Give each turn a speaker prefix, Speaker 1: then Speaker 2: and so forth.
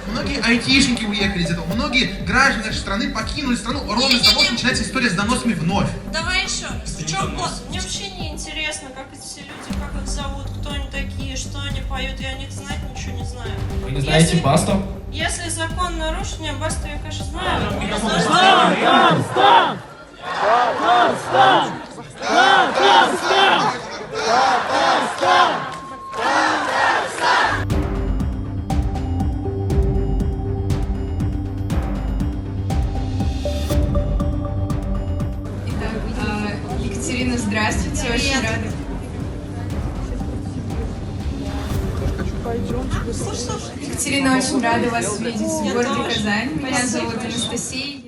Speaker 1: Многие айтишники уехали из этого, многие граждане нашей страны покинули страну ровно с того, что начинается история с доносами вновь.
Speaker 2: Давай еще раз. В чем босс? Мне вообще не интересно, как эти все люди, как их зовут, кто они такие, что они поют. Я о них знать ничего не знаю.
Speaker 3: Вы не знаете Басту?
Speaker 2: Если закон нарушен, я Басту, я, конечно, знаю.
Speaker 4: Екатерина, здравствуйте, очень рада. Екатерина, очень рада вас видеть в городе Казань. Меня зовут Анастасия.